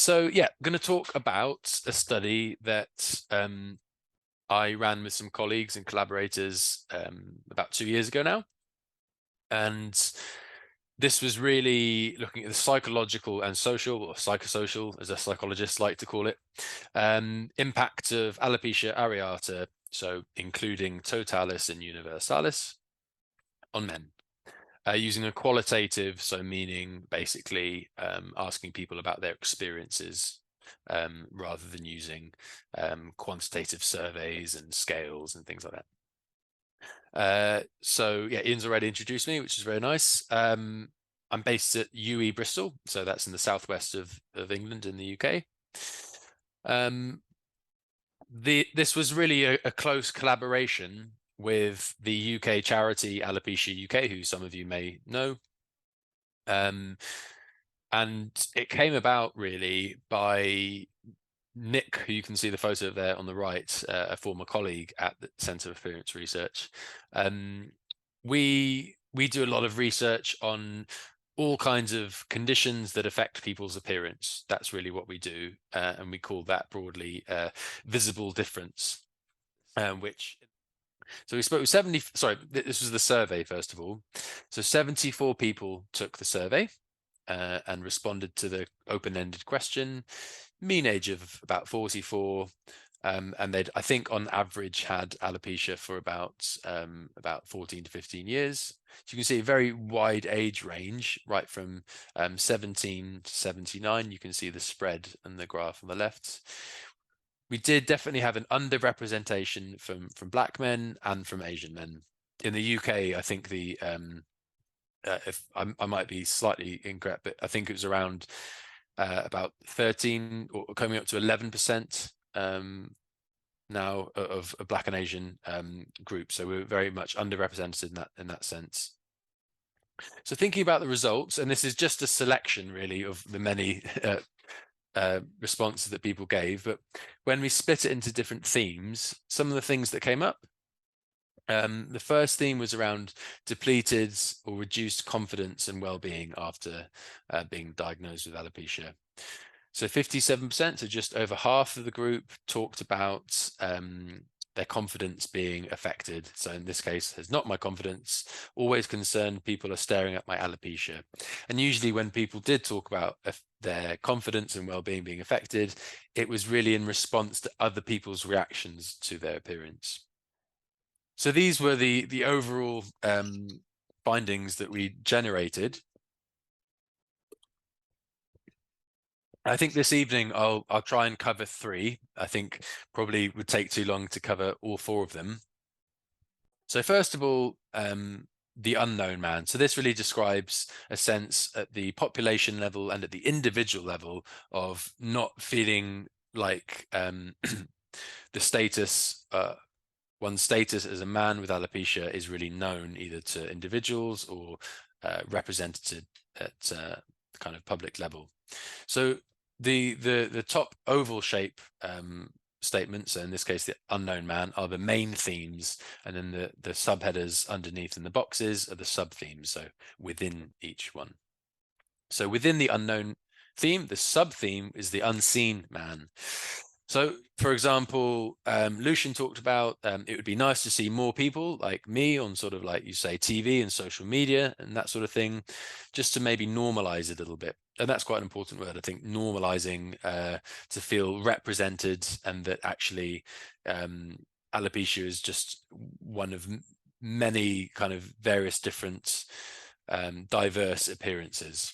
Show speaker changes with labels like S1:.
S1: So yeah, I'm going to talk about a study that I ran with some colleagues and collaborators about 2 years ago now. And this was really looking at the psychological and social, or psychosocial, as a psychologist like to call it, impact of alopecia areata, so including totalis and universalis, on men. Using a qualitative, so meaning basically asking people about their experiences rather than using quantitative surveys and scales and things like that. So yeah, Ian's already introduced me, which is very nice. I'm based at UE Bristol, so that's in the southwest of England in the UK. This was really a close collaboration with the UK charity Alopecia UK, who some of you may know. And it came about really by Nick, who you can see the photo of there on the right, a former colleague at the Centre of Appearance Research. We do a lot of research on all kinds of conditions that affect people's appearance. That's really what we do, and we call that broadly visible difference, so we spoke with 70, sorry, this was the survey first of all. So 74 people took the survey and responded to the open-ended question, mean age of about 44, and they'd, I think on average, had alopecia for about 14 to 15 years. So you can see a very wide age range, right from 17 to 79. You can see the spread in the graph on the left. We did definitely have an underrepresentation from Black men and from Asian men. In the UK, I think the if I might be slightly incorrect, but I think it was around about 13 or coming up to 11% now of a Black and Asian group. So we're very much underrepresented in that sense. So thinking about the results, and this is just a selection really of the many responses that people gave, but when we split it into different themes, some of the things that came up, the first theme was around depleted or reduced confidence and well-being after being diagnosed with alopecia. So 57%, so just over half of the group, talked about their confidence being affected. So in this case, has not my confidence, always concerned people are staring at my alopecia. And usually when people did talk about their confidence and well-being being affected, it was really in response to other people's reactions to their appearance. So these were the overall findings that we generated. I think this evening I'll try and cover 3. I think probably would take too long to cover all 4 of them. So first of all, the unknown man. So this really describes a sense at the population level and at the individual level of not feeling like the status, one's status as a man with alopecia is really known either to individuals or represented at the kind of public level. So the top oval shape statements, so in this case the unknown man, are the main themes, and then the subheaders underneath in the boxes are the sub themes, so within each one. So within the unknown theme, the sub theme is the unseen man. So for example, Lucian talked about it would be nice to see more people like me on sort of like you say TV and social media and that sort of thing, just to maybe normalize it a little bit. And that's quite an important word, I think, normalizing, to feel represented, and that actually alopecia is just one of many kind of various different diverse appearances.